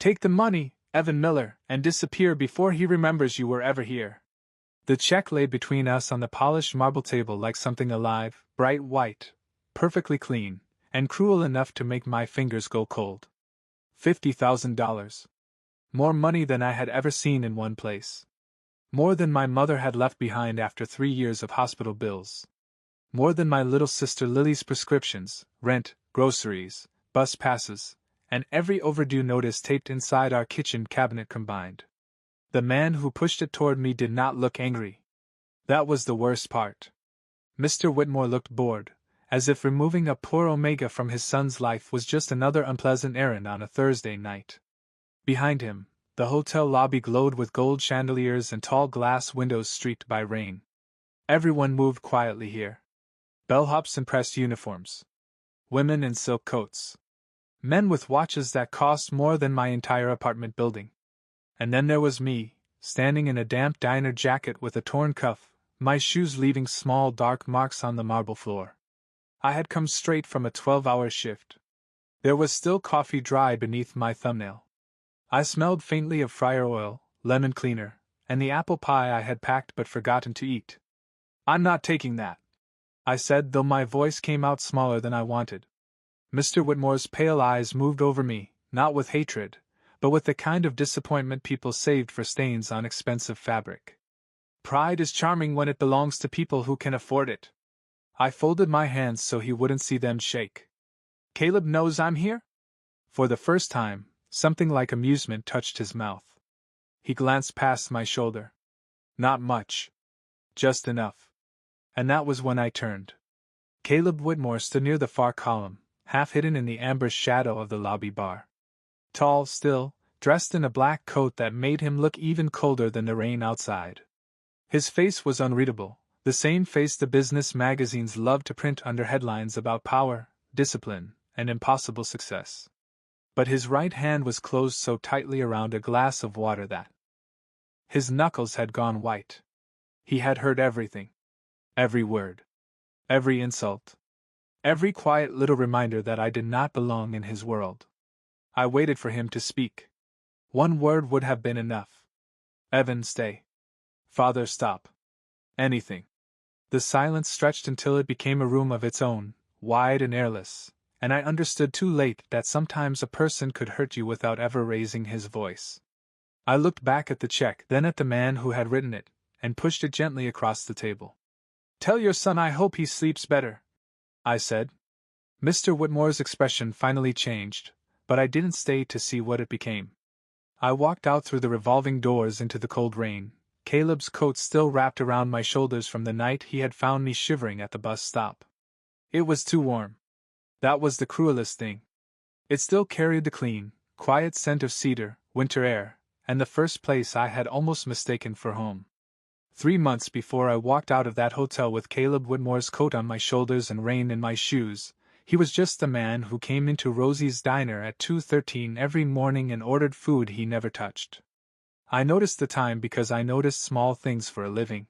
Take the money, Evan Miller, and disappear before he remembers you were ever here. The check lay between us on the polished marble table like something alive, bright white, perfectly clean, and cruel enough to make my fingers go cold. $50,000. More money than I had ever seen in one place. More than my mother had left behind after 3 years of hospital bills. More than my little sister Lily's prescriptions, rent, groceries, bus passes, and every overdue notice taped inside our kitchen cabinet combined. The man who pushed it toward me did not look angry. That was the worst part. Mr. Whitmore looked bored, as if removing a poor Omega from his son's life was just another unpleasant errand on a Thursday night. Behind him, the hotel lobby glowed with gold chandeliers and tall glass windows streaked by rain. Everyone moved quietly here. Bellhops in pressed uniforms. Women in silk coats. Men with watches that cost more than my entire apartment building. And then there was me, standing in a damp diner jacket with a torn cuff, my shoes leaving small dark marks on the marble floor. I had come straight from a 12-hour shift. There was still coffee dry beneath my thumbnail. I smelled faintly of fryer oil, lemon cleaner, and the apple pie I had packed but forgotten to eat. "I'm not taking that," I said, though my voice came out smaller than I wanted. Mr. Whitmore's pale eyes moved over me, not with hatred, but with the kind of disappointment people saved for stains on expensive fabric. Pride is charming when it belongs to people who can afford it. I folded my hands so he wouldn't see them shake. "Caleb knows I'm here?" For the first time, something like amusement touched his mouth. He glanced past my shoulder. Not much. Just enough. And that was when I turned. Caleb Whitmore stood near the far column, half hidden in the amber shadow of the lobby bar. Tall, still, dressed in a black coat that made him look even colder than the rain outside. His face was unreadable, the same face the business magazines loved to print under headlines about power, discipline, and impossible success. But his right hand was closed so tightly around a glass of water that his knuckles had gone white. He had heard everything. Every word. Every insult. Every quiet little reminder that I did not belong in his world. I waited for him to speak. One word would have been enough. "Evan, stay." "Father, stop." Anything. The silence stretched until it became a room of its own, wide and airless, and I understood too late that sometimes a person could hurt you without ever raising his voice. I looked back at the check, then at the man who had written it, and pushed it gently across the table. "Tell your son I hope he sleeps better," I said. Mr. Whitmore's expression finally changed, but I didn't stay to see what it became. I walked out through the revolving doors into the cold rain, Caleb's coat still wrapped around my shoulders from the night he had found me shivering at the bus stop. It was too warm. That was the cruelest thing. It still carried the clean, quiet scent of cedar, winter air, and the first place I had almost mistaken for home. 3 months before I walked out of that hotel with Caleb Whitmore's coat on my shoulders and rain in my shoes, he was just the man who came into Rosie's diner at 2:13 every morning and ordered food he never touched. I noticed the time because I noticed small things for a living.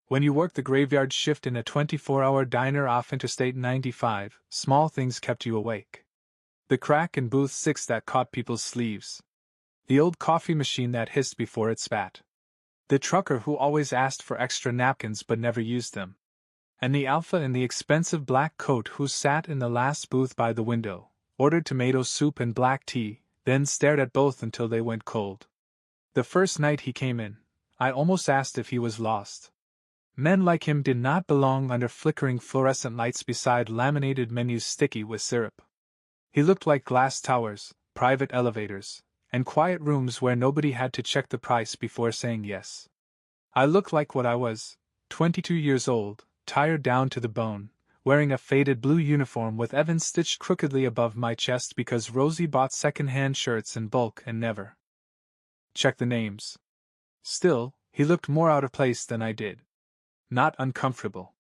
When you worked the graveyard shift in a 24-hour diner off Interstate 95, small things kept you awake. The crack in booth 6 that caught people's sleeves. The old coffee machine that hissed before it spat. The trucker who always asked for extra napkins but never used them. And the alpha in the expensive black coat who sat in the last booth by the window, ordered tomato soup and black tea, then stared at both until they went cold. The first night he came in, I almost asked if he was lost. Men like him did not belong under flickering fluorescent lights beside laminated menus sticky with syrup. He looked like glass towers, private elevators, and quiet rooms where nobody had to check the price before saying yes. I looked like what I was, 22 years old, tired down to the bone, wearing a faded blue uniform with Evan stitched crookedly above my chest because Rosie bought second-hand shirts in bulk and never checked the names. Still, he looked more out of place than I did. Not uncomfortable.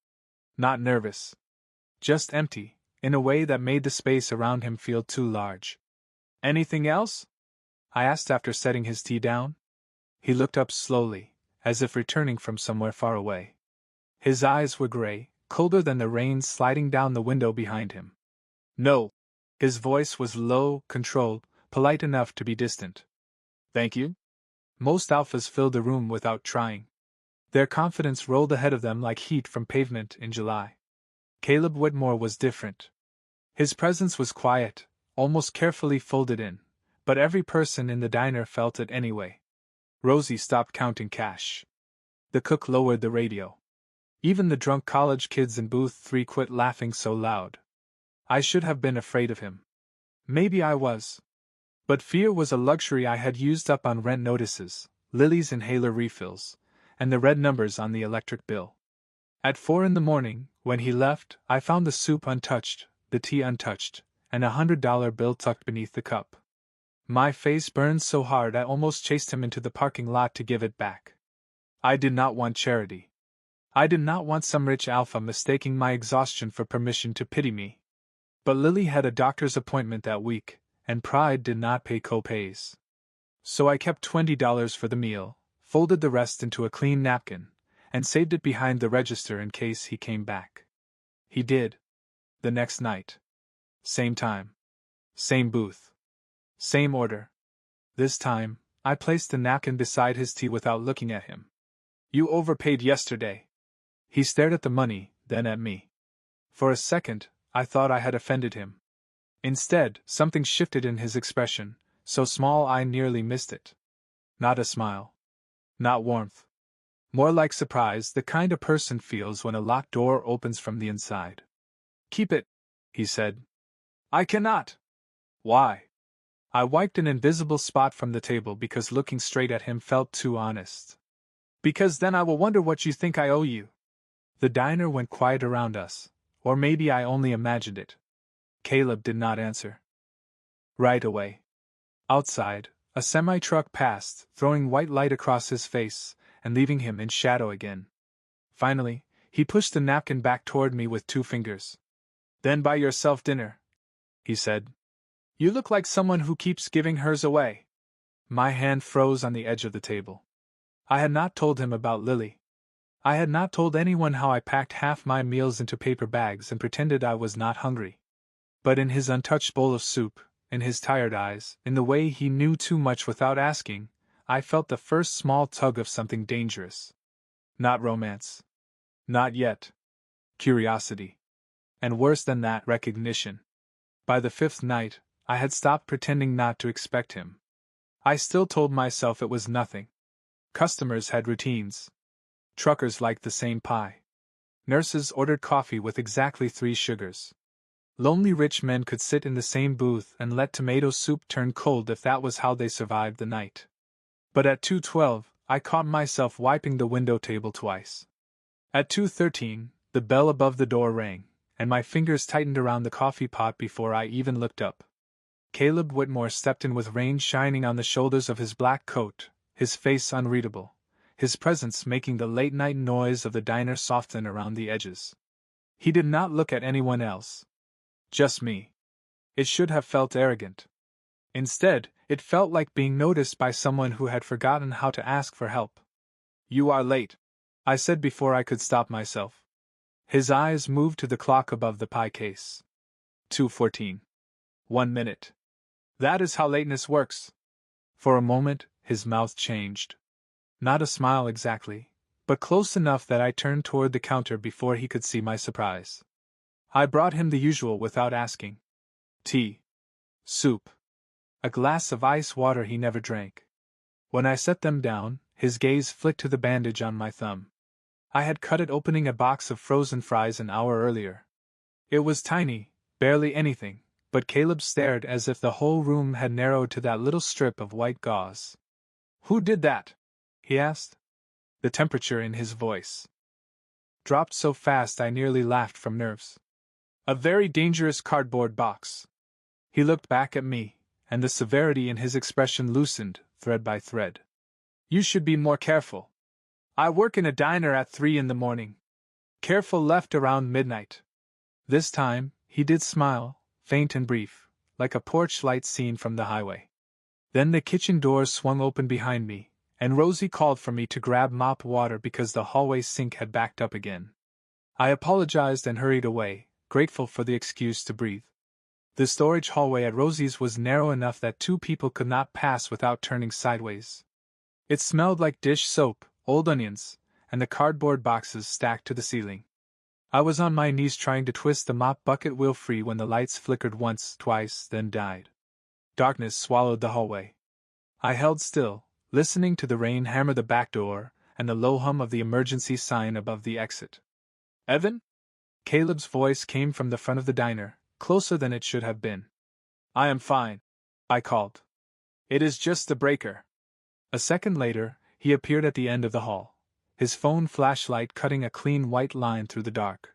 Not nervous. Just empty, in a way that made the space around him feel too large. "Anything else?" I asked after setting his tea down. He looked up slowly, as if returning from somewhere far away. His eyes were gray, colder than the rain sliding down the window behind him. "No." His voice was low, controlled, polite enough to be distant. Thank you. Most alphas filled the room without trying. Their confidence rolled ahead of them like heat from pavement in July. Caleb Whitmore was different. His presence was quiet, almost carefully folded in, but every person in the diner felt it anyway. Rosie stopped counting cash. The cook lowered the radio. Even the drunk college kids in booth 3 quit laughing so loud. I should have been afraid of him. Maybe I was. But fear was a luxury I had used up on rent notices, Lily's inhaler refills, and the red numbers on the electric bill. At 4 in the morning, when he left, I found the soup untouched, the tea untouched, and $100 bill tucked beneath the cup. My face burned so hard I almost chased him into the parking lot to give it back. I did not want charity. I did not want some rich alpha mistaking my exhaustion for permission to pity me. But Lily had a doctor's appointment that week, and Pride did not pay co-pays. So I kept $20 for the meal, folded the rest into a clean napkin, and saved it behind the register in case he came back. He did. The next night. Same time. Same booth. Same order. This time, I placed the napkin beside his tea without looking at him. You overpaid yesterday. He stared at the money, then at me. For a second, I thought I had offended him. Instead, something shifted in his expression, so small I nearly missed it. Not a smile. Not warmth. More like surprise, the kind a person feels when a locked door opens from the inside. Keep it, he said. I cannot. Why? I wiped an invisible spot from the table because looking straight at him felt too honest. Because then I will wonder what you think I owe you. The diner went quiet around us, or maybe I only imagined it. Caleb did not answer. Right away. Outside, a semi-truck passed, throwing white light across his face, and leaving him in shadow again. Finally, he pushed the napkin back toward me with 2 fingers. Then buy yourself dinner, he said. You look like someone who keeps giving hers away. My hand froze on the edge of the table. I had not told him about Lily. I had not told anyone how I packed half my meals into paper bags and pretended I was not hungry. But in his untouched bowl of soup, in his tired eyes, in the way he knew too much without asking, I felt the first small tug of something dangerous. Not romance. Not yet. Curiosity. And worse than that, recognition. By the 5th night, I had stopped pretending not to expect him. I still told myself it was nothing. Customers had routines. Truckers liked the same pie. Nurses ordered coffee with exactly 3 sugars. Lonely rich men could sit in the same booth and let tomato soup turn cold if that was how they survived the night. But at 2:12, I caught myself wiping the window table twice. At 2:13, the bell above the door rang, and my fingers tightened around the coffee pot before I even looked up. Caleb Whitmore stepped in with rain shining on the shoulders of his black coat, his face unreadable, his presence making the late-night noise of the diner soften around the edges. He did not look at anyone else. Just me. It should have felt arrogant. Instead, it felt like being noticed by someone who had forgotten how to ask for help. You are late, I said before I could stop myself. His eyes moved to the clock above the pie case. 2:14. 1 minute. That is how lateness works. For a moment, his mouth changed. Not a smile exactly, but close enough that I turned toward the counter before he could see my surprise. I brought him the usual without asking. Tea. Soup. A glass of ice water he never drank. When I set them down, his gaze flicked to the bandage on my thumb. I had cut it opening a box of frozen fries an hour earlier. It was tiny, barely anything, but Caleb stared as if the whole room had narrowed to that little strip of white gauze. Who did that? He asked. The temperature in his voice dropped so fast I nearly laughed from nerves. A very dangerous cardboard box. He looked back at me, and the severity in his expression loosened, thread by thread. You should be more careful. I work in a diner at 3 in the morning. Careful left around midnight. This time, he did smile, faint and brief, like a porch light seen from the highway. Then the kitchen doors swung open behind me, and Rosie called for me to grab mop water because the hallway sink had backed up again. I apologized and hurried away, grateful for the excuse to breathe. The storage hallway at Rosie's was narrow enough that two people could not pass without turning sideways. It smelled like dish soap, old onions, and the cardboard boxes stacked to the ceiling. I was on my knees trying to twist the mop bucket wheel free when the lights flickered once, twice, then died. Darkness swallowed the hallway. I held still, listening to the rain hammer the back door and the low hum of the emergency sign above the exit. "Evan?" Caleb's voice came from the front of the diner, closer than it should have been. "I am fine," I called. "It is just the breaker." A second later, he appeared at the end of the hall, his phone flashlight cutting a clean white line through the dark.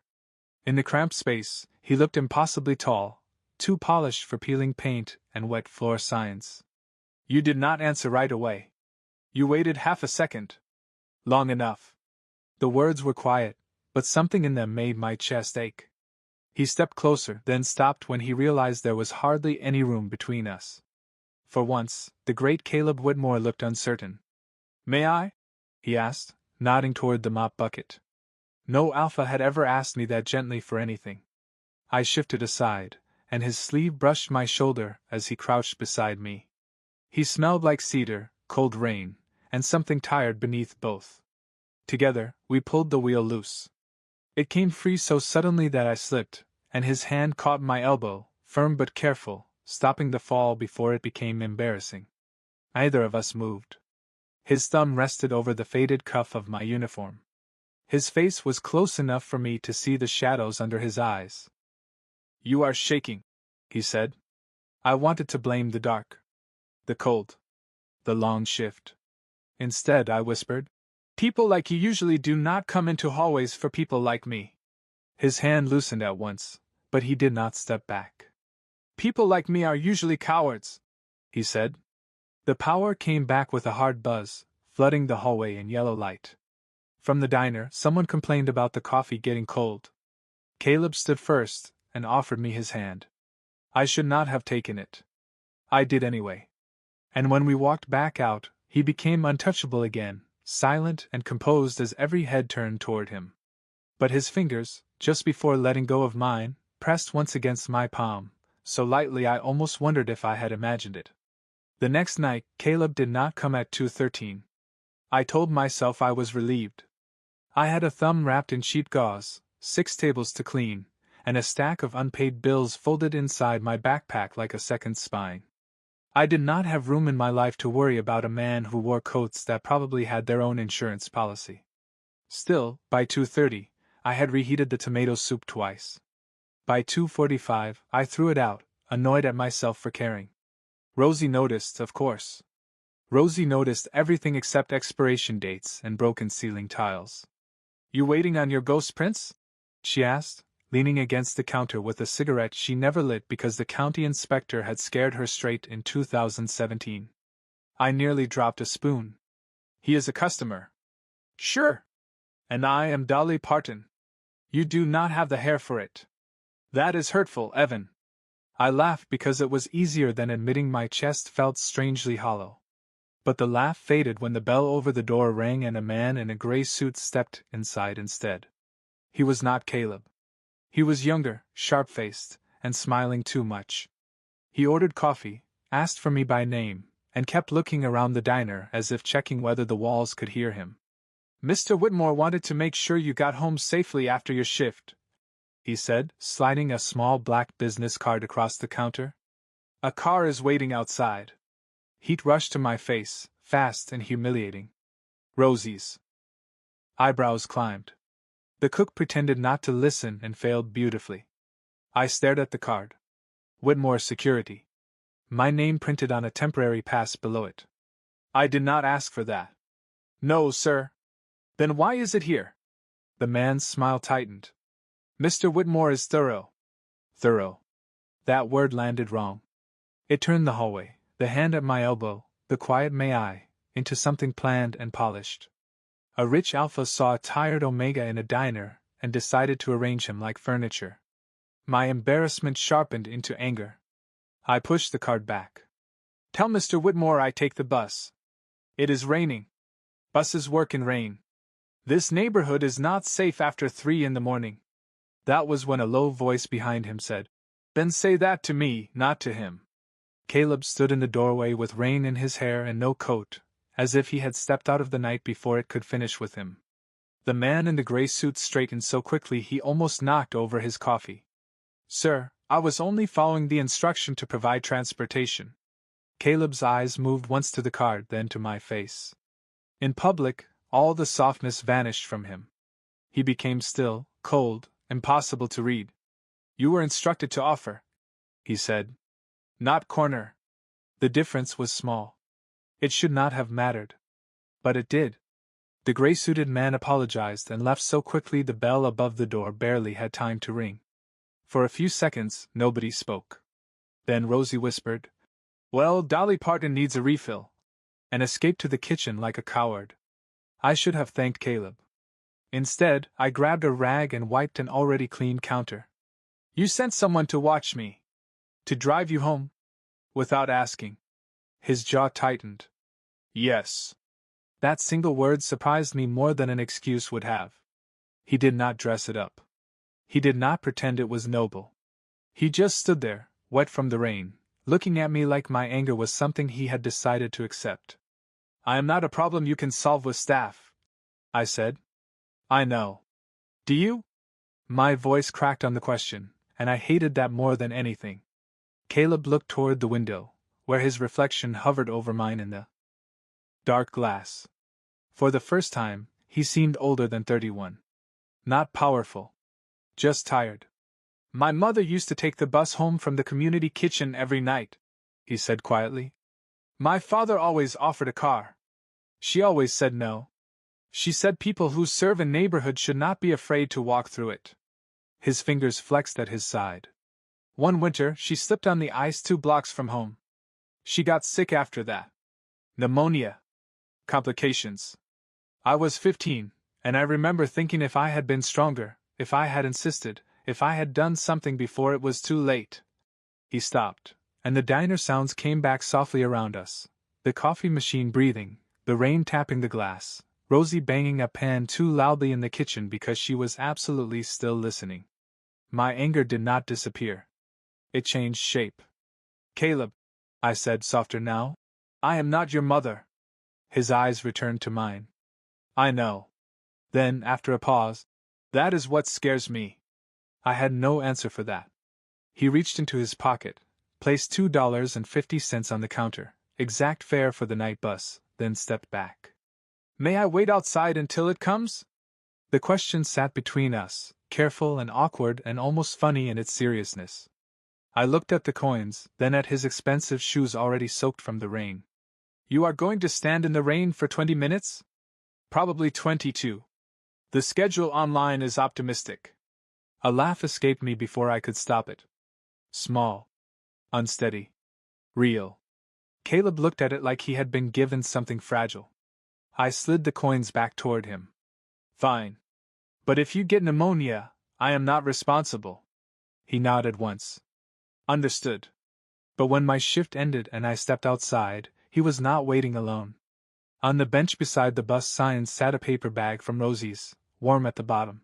In the cramped space, he looked impossibly tall, too polished for peeling paint and wet floor signs. "You did not answer right away. You waited half a second." "Long enough." The words were quiet, but something in them made my chest ache. He stepped closer, then stopped when he realized there was hardly any room between us. For once, the great Caleb Whitmore looked uncertain. "May I?" he asked, nodding toward the mop bucket. No alpha had ever asked me that gently for anything. I shifted aside, and his sleeve brushed my shoulder as he crouched beside me. He smelled like cedar, cold rain, and something tired beneath both. Together, we pulled the wheel loose. It came free so suddenly that I slipped, and his hand caught my elbow, firm but careful, stopping the fall before it became embarrassing. Neither of us moved. His thumb rested over the faded cuff of my uniform. His face was close enough for me to see the shadows under his eyes. "You are shaking," he said. I wanted to blame the dark, the cold, the long shift. Instead, I whispered, "People like you usually do not come into hallways for people like me." His hand loosened at once, but he did not step back. "People like me are usually cowards," he said. The power came back with a hard buzz, flooding the hallway in yellow light. From the diner, someone complained about the coffee getting cold. Caleb stood first and offered me his hand. I should not have taken it. I did anyway. And when we walked back out, he became untouchable again, silent and composed as every head turned toward him. But his fingers, just before letting go of mine, pressed once against my palm, so lightly I almost wondered if I had imagined it. The next night, Caleb did not come at 2:13. I told myself I was relieved. I had a thumb wrapped in cheap gauze, 6 tables to clean, and a stack of unpaid bills folded inside my backpack like a second spine. I did not have room in my life to worry about a man who wore coats that probably had their own insurance policy. Still, by 2:30, I had reheated the tomato soup twice. By 2:45, I threw it out, annoyed at myself for caring. Rosie noticed, of course. Rosie noticed everything except expiration dates and broken ceiling tiles. "You waiting on your ghost, Prince?" she asked, leaning against the counter with a cigarette she never lit because the county inspector had scared her straight in 2017. I nearly dropped a spoon. "He is a customer." "Sure. And I am Dolly Parton. You do not have the hair for it." "That is hurtful, Evan." I laughed because it was easier than admitting my chest felt strangely hollow. But the laugh faded when the bell over the door rang and a man in a gray suit stepped inside instead. He was not Caleb. He was younger, sharp-faced, and smiling too much. He ordered coffee, asked for me by name, and kept looking around the diner as if checking whether the walls could hear him. "Mr. Whitmore wanted to make sure you got home safely after your shift," he said, sliding a small black business card across the counter. "A car is waiting outside." Heat rushed to my face, fast and humiliating. "Rosie's." Eyebrows climbed. The cook pretended not to listen and failed beautifully. I stared at the card. Whitmore Security. My name printed on a temporary pass below it. "I did not ask for that." "No, sir." "Then why is it here?" The man's smile tightened. "Mr. Whitmore is thorough." Thorough. That word landed wrong. It turned the hallway, the hand at my elbow, the quiet "may I," into something planned and polished. A rich alpha saw a tired omega in a diner and decided to arrange him like furniture. My embarrassment sharpened into anger. I pushed the card back. "Tell Mr. Whitmore I take the bus. It is raining. Buses work in rain. This neighborhood is not safe after 3 in the morning." That was when a low voice behind him said, Then say that to me, not to him. Caleb stood in the doorway with rain in his hair and no coat, as if he had stepped out of the night before it could finish with him. The man in the gray suit straightened so quickly he almost knocked over his coffee. Sir, I was only following the instruction to provide transportation. Caleb's eyes moved once to the card, then to my face. In public, all the softness vanished from him. He became still, cold, impossible to read. You were instructed to offer, he said. Not corner. The difference was small. It should not have mattered. But it did. The gray-suited man apologized and left so quickly the bell above the door barely had time to ring. For a few seconds, nobody spoke. Then Rosie whispered, Well, Dolly Parton needs a refill, and escaped to the kitchen like a coward. I should have thanked Caleb. Instead, I grabbed a rag and wiped an already clean counter. You sent someone to watch me? To drive you home? Without asking. His jaw tightened. Yes. That single word surprised me more than an excuse would have. He did not dress it up. He did not pretend it was noble. He just stood there, wet from the rain, looking at me like my anger was something he had decided to accept. I am not a problem you can solve with staff, I said. I know. Do you? My voice cracked on the question, and I hated that more than anything. Caleb looked toward the window, where his reflection hovered over mine in the dark glass. For the first time, he seemed older than 31. Not powerful. Just tired. My mother used to take the bus home from the community kitchen every night, he said quietly. My father always offered a car. She always said no. She said people who serve a neighborhood should not be afraid to walk through it. His fingers flexed at his side. One winter, she slipped on the ice 2 blocks from home. She got sick after that. Pneumonia. Complications. I was 15, and I remember thinking if I had been stronger, if I had insisted, if I had done something before it was too late. He stopped, and the diner sounds came back softly around us. The coffee machine breathing, the rain tapping the glass, Rosie banging a pan too loudly in the kitchen because she was absolutely still listening. My anger did not disappear. It changed shape. Caleb, I said softer now, I am not your mother. His eyes returned to mine. I know. Then, after a pause, that is what scares me. I had no answer for that. He reached into his pocket, placed $2.50 on the counter, exact fare for the night bus, then stepped back. May I wait outside until it comes? The question sat between us, careful and awkward and almost funny in its seriousness. I looked at the coins, then at his expensive shoes already soaked from the rain. You are going to stand in the rain for 20 minutes? Probably 22. The schedule online is optimistic. A laugh escaped me before I could stop it. Small. Unsteady. Real. Caleb looked at it like he had been given something fragile. I slid the coins back toward him. Fine. But if you get pneumonia, I am not responsible. He nodded once. Understood. But when my shift ended and I stepped outside, he was not waiting alone. On the bench beside the bus sign sat a paper bag from Rosie's, warm at the bottom.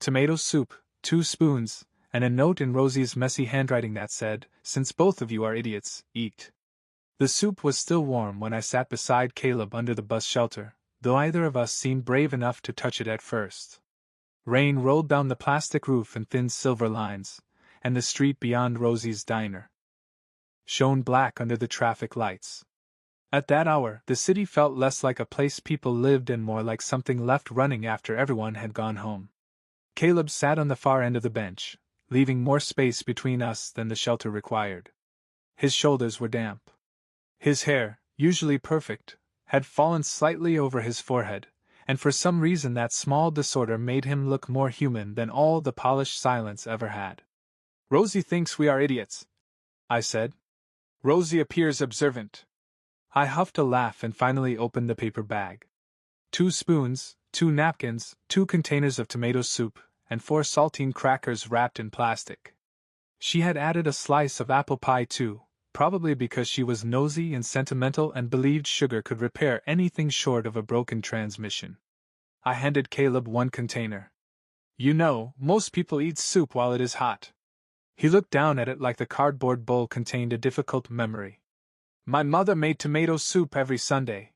Tomato soup, 2 spoons, and a note in Rosie's messy handwriting that said, Since both of you are idiots, eat. The soup was still warm when I sat beside Caleb under the bus shelter, though either of us seemed brave enough to touch it at first. Rain rolled down the plastic roof in thin silver lines, and the street beyond Rosie's diner shone black under the traffic lights. At that hour, the city felt less like a place people lived and more like something left running after everyone had gone home. Caleb sat on the far end of the bench, leaving more space between us than the shelter required. His shoulders were damp. His hair, usually perfect, had fallen slightly over his forehead, and for some reason that small disorder made him look more human than all the polished silence ever had. Rosie thinks we are idiots, I said. Rosie appears observant. I huffed a laugh and finally opened the paper bag. 2 spoons, 2 napkins, 2 containers of tomato soup, and 4 saltine crackers wrapped in plastic. She had added a slice of apple pie too, probably because she was nosy and sentimental and believed sugar could repair anything short of a broken transmission. I handed Caleb 1 container. You know, most people eat soup while it is hot. He looked down at it like the cardboard bowl contained a difficult memory. My mother made tomato soup every Sunday.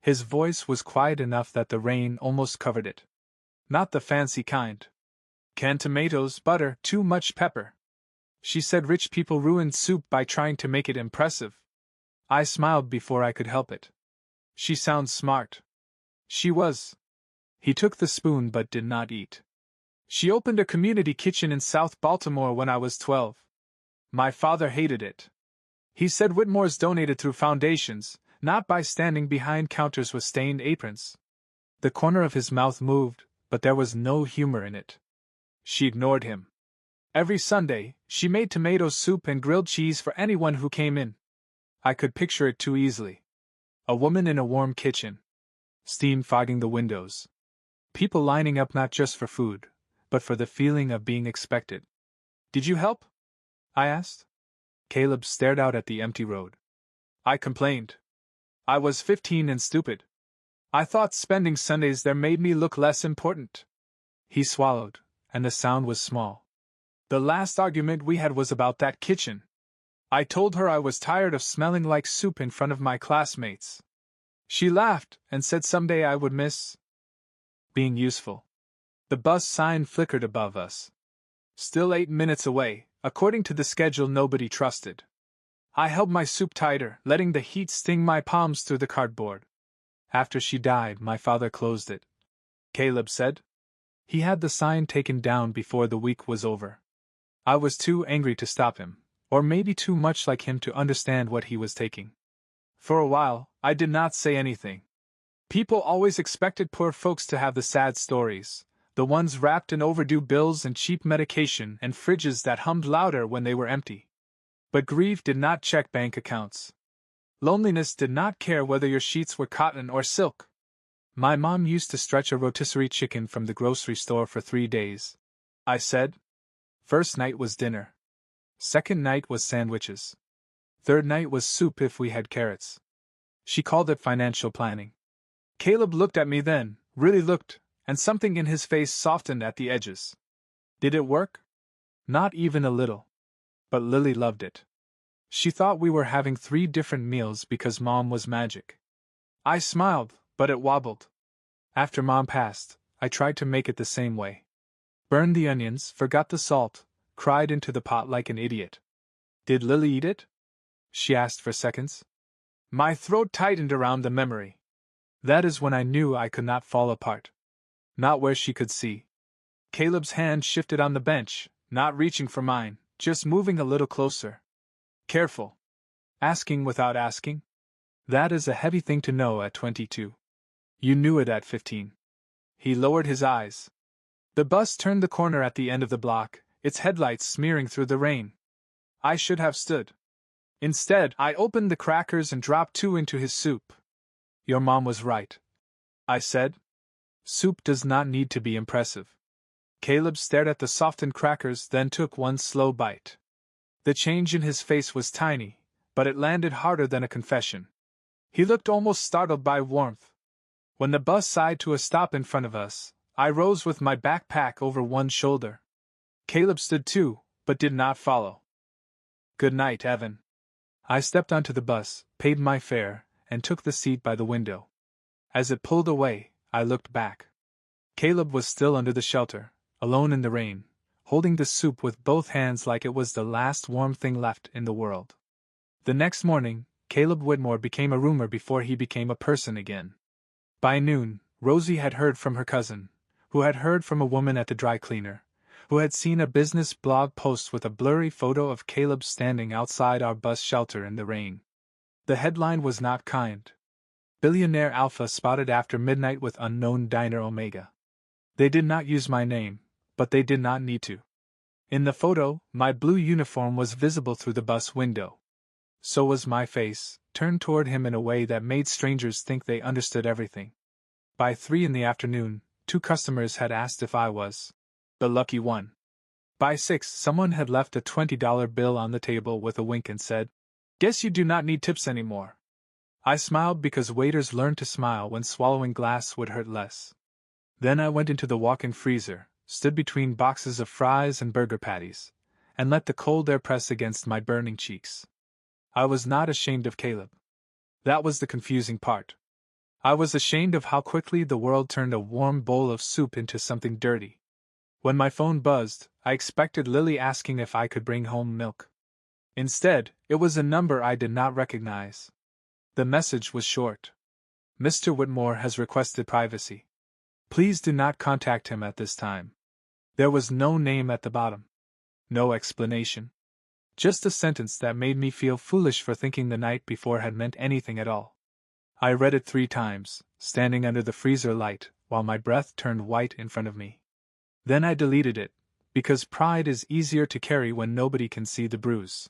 His voice was quiet enough that the rain almost covered it. Not the fancy kind. Canned tomatoes, butter, too much pepper. She said rich people ruined soup by trying to make it impressive. I smiled before I could help it. She sounds smart. She was. He took the spoon but did not eat. She opened a community kitchen in South Baltimore when I was 12. My father hated it. He said Whitmore's donated through foundations, not by standing behind counters with stained aprons. The corner of his mouth moved, but there was no humor in it. She ignored him. Every Sunday, she made tomato soup and grilled cheese for anyone who came in. I could picture it too easily. A woman in a warm kitchen. Steam fogging the windows. People lining up not just for food, but for the feeling of being expected. Did you help? I asked. Caleb stared out at the empty road. I complained. I was 15 and stupid. I thought spending Sundays there made me look less important. He swallowed, and the sound was small. The last argument we had was about that kitchen. I told her I was tired of smelling like soup in front of my classmates. She laughed and said someday I would miss being useful. The bus sign flickered above us. Still 8 minutes away, according to the schedule nobody trusted. I held my soup tighter, letting the heat sting my palms through the cardboard. After she died, my father closed it. Caleb said. He had the sign taken down before the week was over. I was too angry to stop him, or maybe too much like him to understand what he was taking. For a while, I did not say anything. People always expected poor folks to have the sad stories, the ones wrapped in overdue bills and cheap medication and fridges that hummed louder when they were empty. But grief did not check bank accounts. Loneliness did not care whether your sheets were cotton or silk. My mom used to stretch a rotisserie chicken from the grocery store for 3 days. I said. First night was dinner. Second night was sandwiches. Third night was soup if we had carrots. She called it financial planning. Caleb looked at me then, really looked, and something in his face softened at the edges. Did it work? Not even a little. But Lily loved it. She thought we were having 3 different meals because Mom was magic. I smiled, but it wobbled. After Mom passed, I tried to make it the same way. Burned the onions, forgot the salt, cried into the pot like an idiot. Did Lily eat it? She asked for seconds. My throat tightened around the memory. That is when I knew I could not fall apart. Not where she could see. Caleb's hand shifted on the bench, not reaching for mine, just moving a little closer. Careful. Asking without asking? That is a heavy thing to know at 22. You knew it at 15. He lowered his eyes. The bus turned the corner at the end of the block, its headlights smearing through the rain. I should have stood. Instead, I opened the crackers and dropped 2 into his soup. Your mom was right, I said. Soup does not need to be impressive. Caleb stared at the softened crackers, then took one slow bite. The change in his face was tiny, but it landed harder than a confession. He looked almost startled by warmth. When the bus sighed to a stop in front of us, I rose with my backpack over one shoulder. Caleb stood too, but did not follow. Good night, Evan. I stepped onto the bus, paid my fare, and took the seat by the window. As it pulled away, I looked back. Caleb was still under the shelter, alone in the rain, holding the soup with both hands like it was the last warm thing left in the world. The next morning, Caleb Whitmore became a rumor before he became a person again. By noon, Rosie had heard from her cousin, who had heard from a woman at the dry cleaner, who had seen a business blog post with a blurry photo of Caleb standing outside our bus shelter in the rain. The headline was not kind. Billionaire Alpha spotted after midnight with unknown diner Omega. They did not use my name, but they did not need to. In the photo, my blue uniform was visible through the bus window. So was my face, turned toward him in a way that made strangers think they understood everything. By 3 in the afternoon, 2 customers had asked if I was the lucky one. By 6, someone had left a $20 bill on the table with a wink and said, "Guess you do not need tips anymore." I smiled because waiters learned to smile when swallowing glass would hurt less. Then I went into the walk-in freezer, stood between boxes of fries and burger patties, and let the cold air press against my burning cheeks. I was not ashamed of Caleb. That was the confusing part. I was ashamed of how quickly the world turned a warm bowl of soup into something dirty. When my phone buzzed, I expected Lily asking if I could bring home milk. Instead, it was a number I did not recognize. The message was short. Mr. Whitmore has requested privacy. Please do not contact him at this time. There was no name at the bottom. No explanation. Just a sentence that made me feel foolish for thinking the night before had meant anything at all. I read it 3 times, standing under the freezer light, while my breath turned white in front of me. Then I deleted it, because pride is easier to carry when nobody can see the bruise.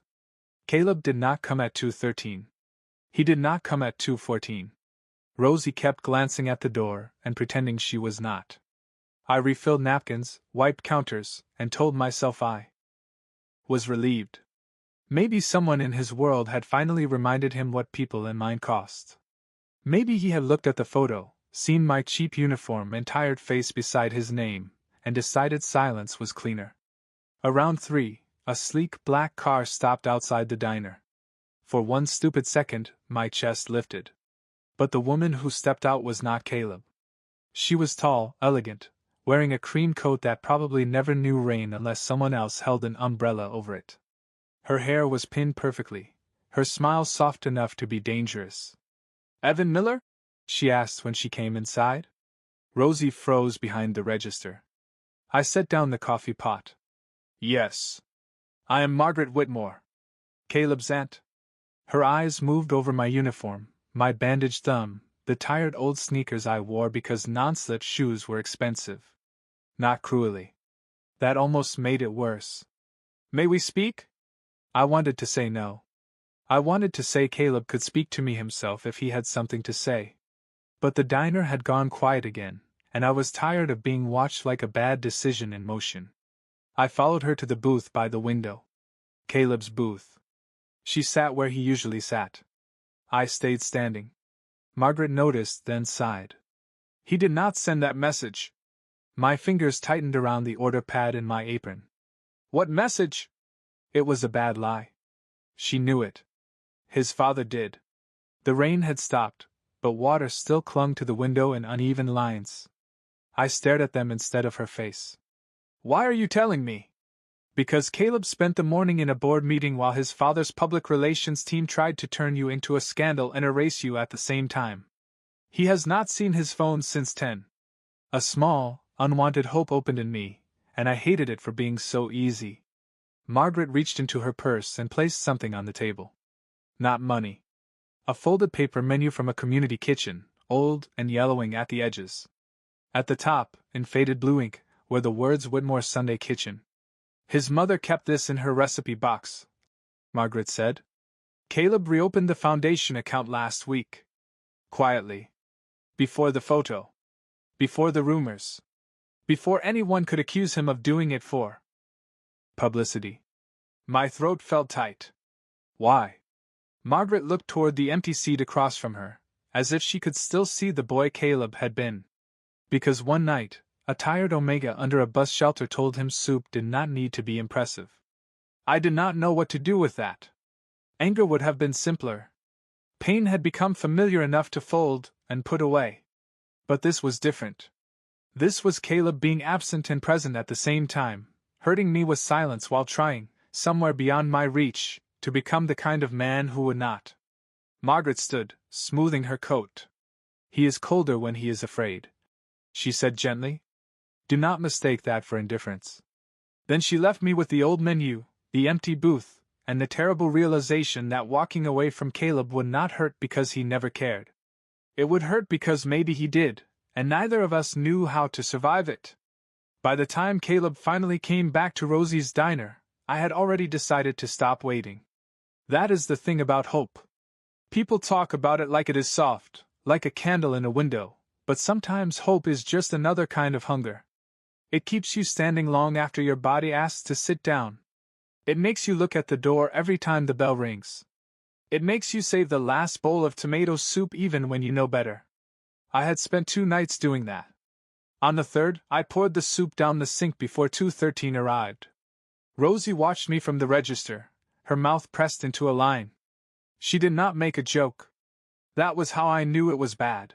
Caleb did not come at 2:13. He did not come at 2:14. Rosie kept glancing at the door and pretending she was not. I refilled napkins, wiped counters, and told myself I was relieved. Maybe someone in his world had finally reminded him what people in mine cost. Maybe he had looked at the photo, seen my cheap uniform and tired face beside his name, and decided silence was cleaner. Around 3, a sleek black car stopped outside the diner. For one stupid second, my chest lifted. But the woman who stepped out was not Caleb. She was tall, elegant, wearing a cream coat that probably never knew rain unless someone else held an umbrella over it. Her hair was pinned perfectly, her smile soft enough to be dangerous. "Evan Miller?" she asked when she came inside. Rosie froze behind the register. I set down the coffee pot. "Yes. I am Margaret Whitmore. Caleb's aunt." Her eyes moved over my uniform, my bandaged thumb, the tired old sneakers I wore because non-slip shoes were expensive. Not cruelly. That almost made it worse. "May we speak?" I wanted to say no. I wanted to say Caleb could speak to me himself if he had something to say. But the diner had gone quiet again, and I was tired of being watched like a bad decision in motion. I followed her to the booth by the window. Caleb's booth. She sat where he usually sat. I stayed standing. Margaret noticed, then sighed. "He did not send that message." My fingers tightened around the order pad in my apron. "What message?" It was a bad lie. She knew it. His father did. The rain had stopped, but water still clung to the window in uneven lines. I stared at them instead of her face. "Why are you telling me?" "Because Caleb spent the morning in a board meeting while his father's public relations team tried to turn you into a scandal and erase you at the same time. He has not seen his phone since 10. A small, unwanted hope opened in me, and I hated it for being so easy. Margaret reached into her purse and placed something on the table. Not money. A folded paper menu from a community kitchen, old and yellowing at the edges. At the top, in faded blue ink, were the words Whitmore Sunday Kitchen. "His mother kept this in her recipe box," Margaret said. "Caleb reopened the foundation account last week. Quietly. Before the photo. Before the rumors. Before anyone could accuse him of doing it for publicity." My throat felt tight. "Why?" Margaret looked toward the empty seat across from her, as if she could still see the boy Caleb had been. "Because one night, a tired Omega under a bus shelter told him soup did not need to be impressive. I did not know what to do with that. Anger would have been simpler. Pain had become familiar enough to fold and put away. But this was different. This was Caleb being absent and present at the same time, hurting me with silence while trying, somewhere beyond my reach, to become the kind of man who would not." Margaret stood, smoothing her coat. "He is colder when he is afraid," she said gently. "Do not mistake that for indifference." Then she left me with the old menu, the empty booth, and the terrible realization that walking away from Caleb would not hurt because he never cared. It would hurt because maybe he did, and neither of us knew how to survive it. By the time Caleb finally came back to Rosie's diner, I had already decided to stop waiting. That is the thing about hope. People talk about it like it is soft, like a candle in a window, but sometimes hope is just another kind of hunger. It keeps you standing long after your body asks to sit down. It makes you look at the door every time the bell rings. It makes you save the last bowl of tomato soup even when you know better. I had spent 2 nights doing that. On the third, I poured the soup down the sink before 2:13 arrived. Rosie watched me from the register, her mouth pressed into a line. She did not make a joke. That was how I knew it was bad.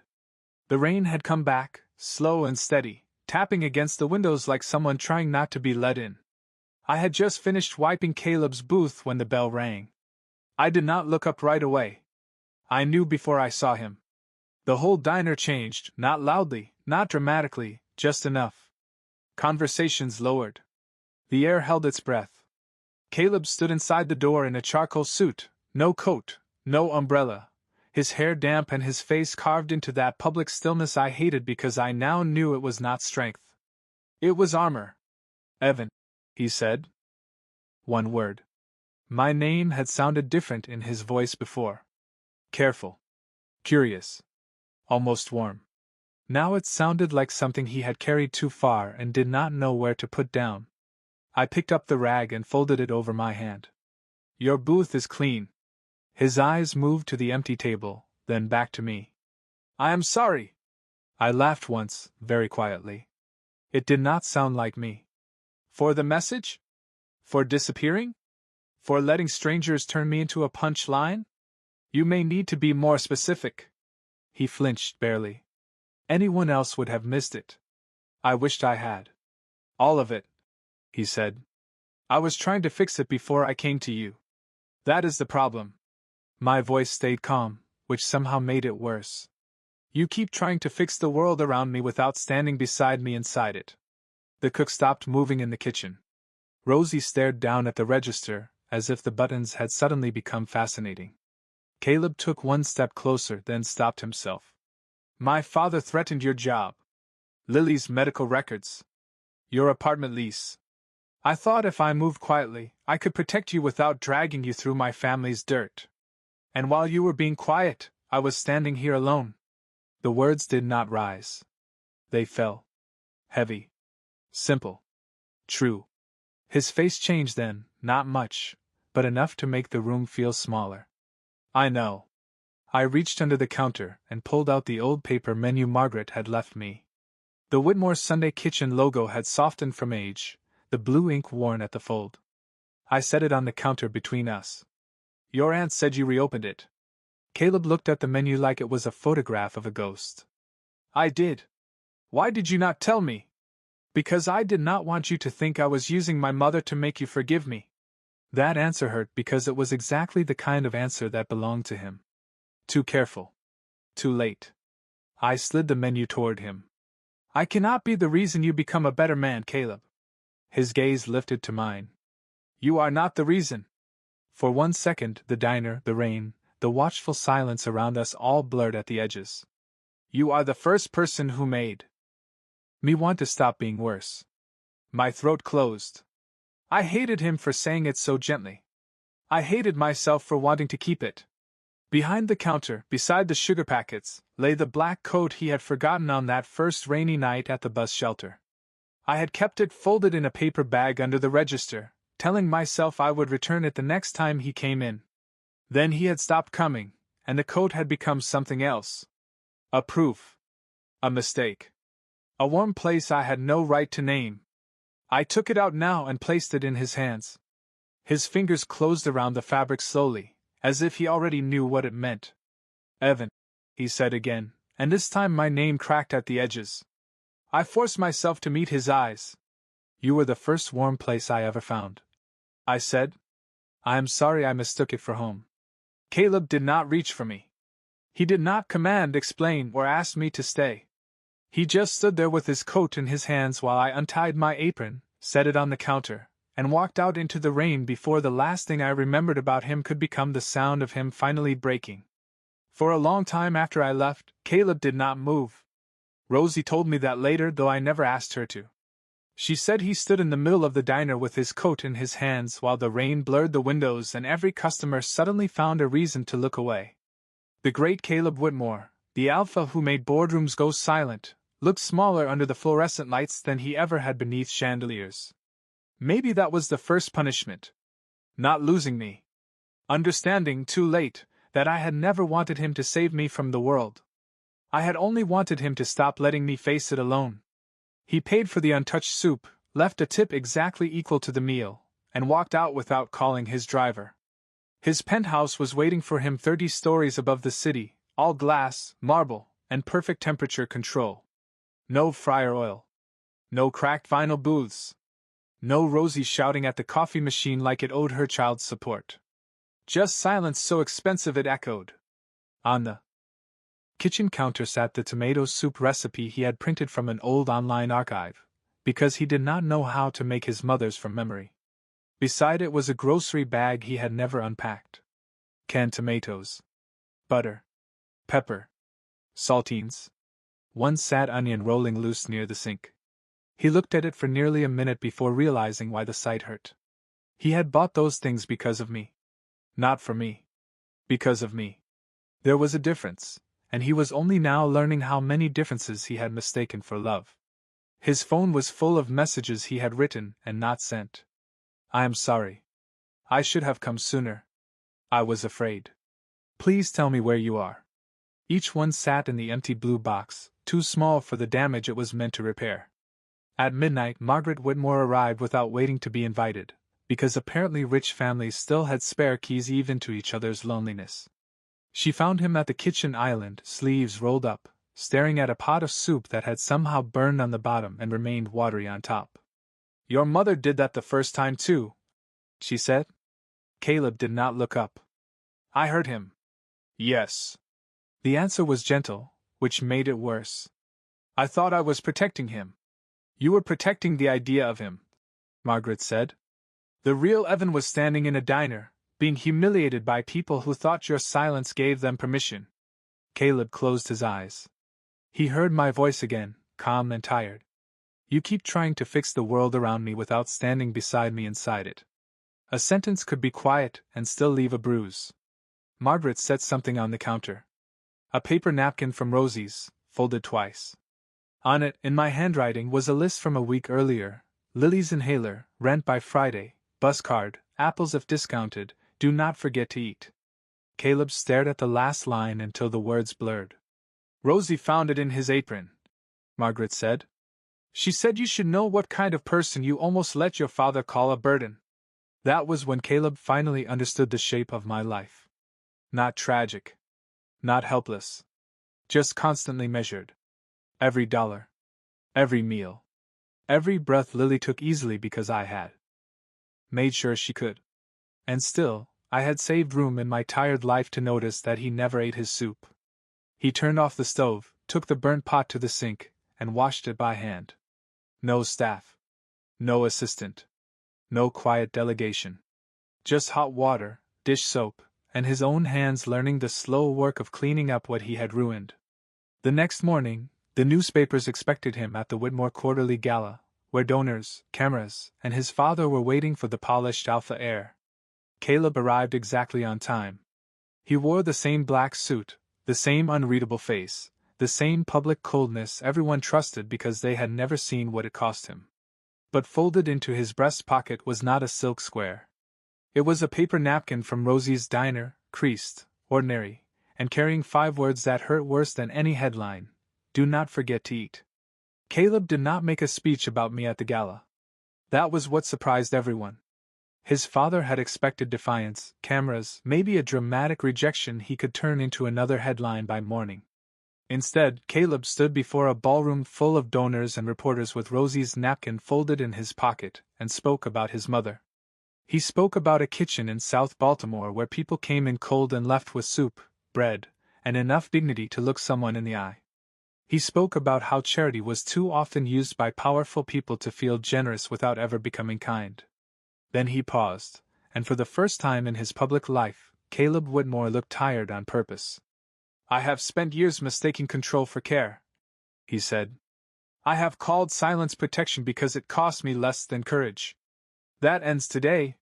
The rain had come back, slow and steady, tapping against the windows like someone trying not to be let in. I had just finished wiping Caleb's booth when the bell rang. I did not look up right away. I knew before I saw him. The whole diner changed, not loudly, not dramatically, just enough. Conversations lowered. The air held its breath. Caleb stood inside the door in a charcoal suit, no coat, no umbrella, his hair damp and his face carved into that public stillness I hated because I now knew it was not strength. It was armor. "Evan," he said. One word. My name had sounded different in his voice before. Careful. Curious. Almost warm. Now it sounded like something he had carried too far and did not know where to put down. I picked up the rag and folded it over my hand. "Your booth is clean." His eyes moved to the empty table, then back to me. "I am sorry." I laughed once, very quietly. It did not sound like me. "For the message? For disappearing? For letting strangers turn me into a punch line? You may need to be more specific." He flinched barely. Anyone else would have missed it. I wished I had. "All of it," he said. "I was trying to fix it before I came to you. That is the problem." My voice stayed calm, which somehow made it worse. "You keep trying to fix the world around me without standing beside me inside it." The cook stopped moving in the kitchen. Rosie stared down at the register, as if the buttons had suddenly become fascinating. Caleb took one step closer, then stopped himself. "My father threatened your job. Lily's medical records. Your apartment lease. I thought if I moved quietly, I could protect you without dragging you through my family's dirt. And while you were being quiet, I was standing here alone." The words did not rise. They fell. Heavy. Simple. True. His face changed then, not much, but enough to make the room feel smaller. "I know." I reached under the counter and pulled out the old paper menu Margaret had left me. The Whitmore Sunday Kitchen logo had softened from age, the blue ink worn at the fold. I set it on the counter between us. "Your aunt said you reopened it." Caleb looked at the menu like it was a photograph of a ghost. "I did. Why did you not tell me?" "Because I did not want you to think I was using my mother to make you forgive me." That answer hurt because it was exactly the kind of answer that belonged to him. Too careful. Too late. I slid the menu toward him. "I cannot be the reason you become a better man, Caleb." His gaze lifted to mine. "You are not the reason." For 1 second, the diner, the rain, the watchful silence around us all blurred at the edges. "You are the first person who made me want to stop being worse." My throat closed. I hated him for saying it so gently. I hated myself for wanting to keep it. Behind the counter, beside the sugar packets, lay the black coat he had forgotten on that first rainy night at the bus shelter. I had kept it folded in a paper bag under the register, telling myself I would return it the next time he came in. Then he had stopped coming, and the coat had become something else. A proof. A mistake. A warm place I had no right to name. I took it out now and placed it in his hands. His fingers closed around the fabric slowly, as if he already knew what it meant. "Evan," he said again, and this time my name cracked at the edges. I forced myself to meet his eyes. "You were the first warm place I ever found," I said. "I am sorry I mistook it for home." Caleb did not reach for me. He did not command, explain, or ask me to stay. He just stood there with his coat in his hands while I untied my apron, set it on the counter, and walked out into the rain before the last thing I remembered about him could become the sound of him finally breaking. For a long time after I left, Caleb did not move. Rosie told me that later, though I never asked her to. She said he stood in the middle of the diner with his coat in his hands while the rain blurred the windows and every customer suddenly found a reason to look away. The great Caleb Whitmore, the alpha who made boardrooms go silent, looked smaller under the fluorescent lights than he ever had beneath chandeliers. Maybe that was the first punishment. Not losing me. Understanding, too late, that I had never wanted him to save me from the world. I had only wanted him to stop letting me face it alone. He paid for the untouched soup, left a tip exactly equal to the meal, and walked out without calling his driver. His penthouse was waiting for him 30 stories above the city, all glass, marble, and perfect temperature control. No fryer oil. No cracked vinyl booths. No Rosie shouting at the coffee machine like it owed her child's support. Just silence so expensive it echoed. On the kitchen counter sat the tomato soup recipe he had printed from an old online archive, because he did not know how to make his mother's from memory. Beside it was a grocery bag he had never unpacked. Canned tomatoes. Butter. Pepper. Saltines. One sad onion rolling loose near the sink. He looked at it for nearly a minute before realizing why the sight hurt. He had bought those things because of me. Not for me. Because of me. There was a difference, and he was only now learning how many differences he had mistaken for love. His phone was full of messages he had written and not sent. I am sorry. I should have come sooner. I was afraid. Please tell me where you are. Each one sat in the empty blue box, too small for the damage it was meant to repair. At midnight, Margaret Whitmore arrived without waiting to be invited, because apparently rich families still had spare keys even to each other's loneliness. She found him at the kitchen island, sleeves rolled up, staring at a pot of soup that had somehow burned on the bottom and remained watery on top. Your mother did that the first time too, she said. Caleb did not look up. I heard him. Yes. The answer was gentle, which made it worse. I thought I was protecting him. You were protecting the idea of him, Margaret said. The real Evan was standing in a diner, being humiliated by people who thought your silence gave them permission. Caleb closed his eyes. He heard my voice again, calm and tired. You keep trying to fix the world around me without standing beside me inside it. A sentence could be quiet and still leave a bruise. Margaret set something on the counter. A paper napkin from Rosie's, folded twice. On it, in my handwriting, was a list from a week earlier. Lily's inhaler, rent by Friday, bus card, apples if discounted, do not forget to eat. Caleb stared at the last line until the words blurred. Rosie found it in his apron, Margaret said. She said you should know what kind of person you almost let your father call a burden. That was when Caleb finally understood the shape of my life. Not tragic. Not helpless. Just constantly measured. Every dollar. Every meal. Every breath Lily took easily because I had made sure she could. And still, I had saved room in my tired life to notice that he never ate his soup. He turned off the stove, took the burnt pot to the sink, and washed it by hand. No staff. No assistant. No quiet delegation. Just hot water, dish soap, and his own hands learning the slow work of cleaning up what he had ruined. The next morning, the newspapers expected him at the Whitmore Quarterly Gala, where donors, cameras, and his father were waiting for the polished alpha heir. Caleb arrived exactly on time. He wore the same black suit, the same unreadable face, the same public coldness everyone trusted because they had never seen what it cost him. But folded into his breast pocket was not a silk square. It was a paper napkin from Rosie's diner, creased, ordinary, and carrying 5 words that hurt worse than any headline. Do not forget to eat. Caleb did not make a speech about me at the gala. That was what surprised everyone. His father had expected defiance, cameras, maybe a dramatic rejection he could turn into another headline by morning. Instead, Caleb stood before a ballroom full of donors and reporters with Rosie's napkin folded in his pocket and spoke about his mother. He spoke about a kitchen in South Baltimore where people came in cold and left with soup, bread, and enough dignity to look someone in the eye. He spoke about how charity was too often used by powerful people to feel generous without ever becoming kind. Then he paused, and for the first time in his public life, Caleb Whitmore looked tired on purpose. I have spent years mistaking control for care, he said. I have called silence protection because it cost me less than courage. That ends today.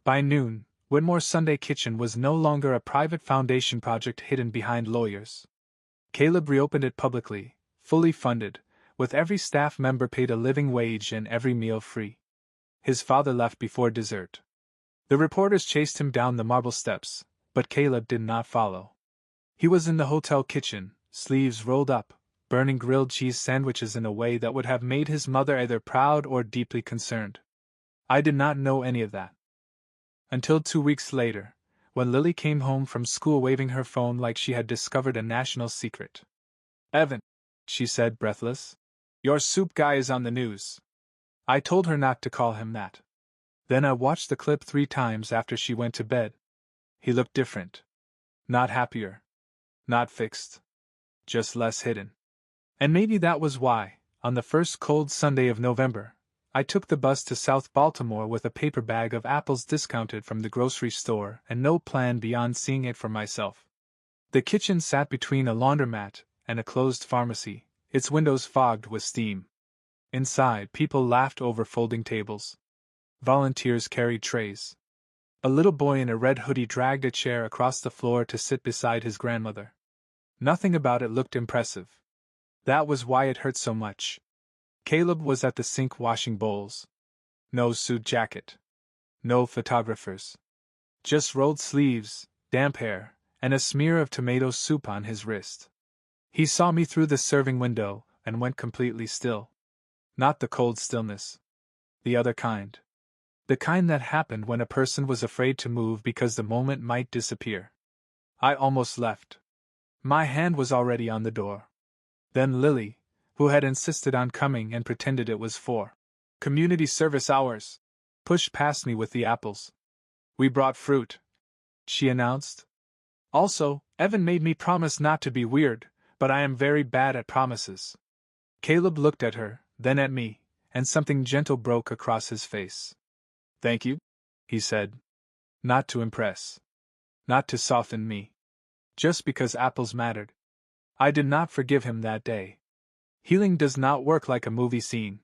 By noon, Whitmore's Sunday Kitchen was no longer a private foundation project hidden behind lawyers. Caleb reopened it publicly, fully funded, with every staff member paid a living wage and every meal free. His father left before dessert. The reporters chased him down the marble steps, but Caleb did not follow. He was in the hotel kitchen, sleeves rolled up, burning grilled cheese sandwiches in a way that would have made his mother either proud or deeply concerned. I did not know any of that. Until 2 weeks later, when Lily came home from school waving her phone like she had discovered a national secret. "Evan," she said, breathless, "your soup guy is on the news." I told her not to call him that. Then I watched the clip 3 times after she went to bed. He looked different. Not happier. Not fixed. Just less hidden. And maybe that was why, on the first cold Sunday of November, I took the bus to South Baltimore with a paper bag of apples discounted from the grocery store and no plan beyond seeing it for myself. The kitchen sat between a laundromat and a closed pharmacy, its windows fogged with steam. Inside, people laughed over folding tables. Volunteers carried trays. A little boy in a red hoodie dragged a chair across the floor to sit beside his grandmother. Nothing about it looked impressive. That was why it hurt so much. Caleb was at the sink washing bowls. No suit jacket. No photographers. Just rolled sleeves, damp hair, and a smear of tomato soup on his wrist. He saw me through the serving window and went completely still. Not the cold stillness. The other kind. The kind that happened when a person was afraid to move because the moment might disappear. I almost left. My hand was already on the door. Then Lily, who had insisted on coming and pretended it was for community service hours, pushed past me with the apples. "We brought fruit," she announced. "Also, Evan made me promise not to be weird, but I am very bad at promises." Caleb looked at her, then at me, and something gentle broke across his face. "Thank you," he said. Not to impress. Not to soften me. Just because apples mattered. I did not forgive him that day. Healing does not work like a movie scene.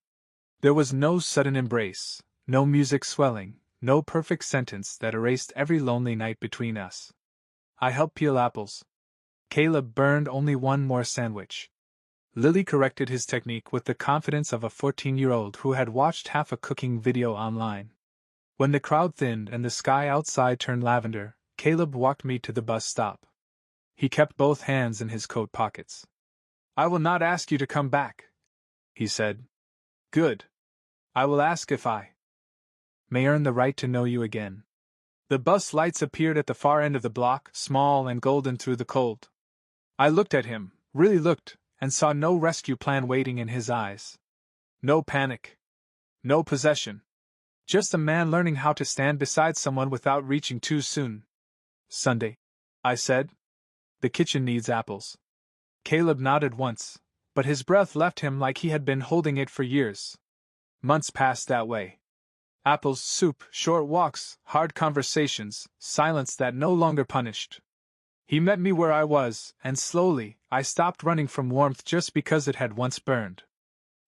There was no sudden embrace, no music swelling, no perfect sentence that erased every lonely night between us. I helped peel apples. Caleb burned only one more sandwich. Lily corrected his technique with the confidence of a 14-year-old who had watched half a cooking video online. When the crowd thinned and the sky outside turned lavender, Caleb walked me to the bus stop. He kept both hands in his coat pockets. "I will not ask you to come back," he said. "Good. I will ask if I may earn the right to know you again." The bus lights appeared at the far end of the block, small and golden through the cold. I looked at him, really looked, and saw no rescue plan waiting in his eyes. No panic. No possession. Just a man learning how to stand beside someone without reaching too soon. "Sunday," I said. "The kitchen needs apples." Caleb nodded once, but his breath left him like he had been holding it for years. Months passed that way. Apples, soup, short walks, hard conversations, silence that no longer punished. He met me where I was, and slowly, I stopped running from warmth just because it had once burned.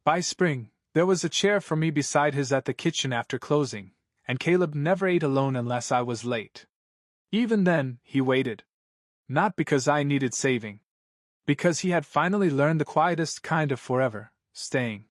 By spring, there was a chair for me beside his at the kitchen after closing, and Caleb never ate alone unless I was late. Even then, he waited. Not because I needed saving. Because he had finally learned the quietest kind of forever, staying.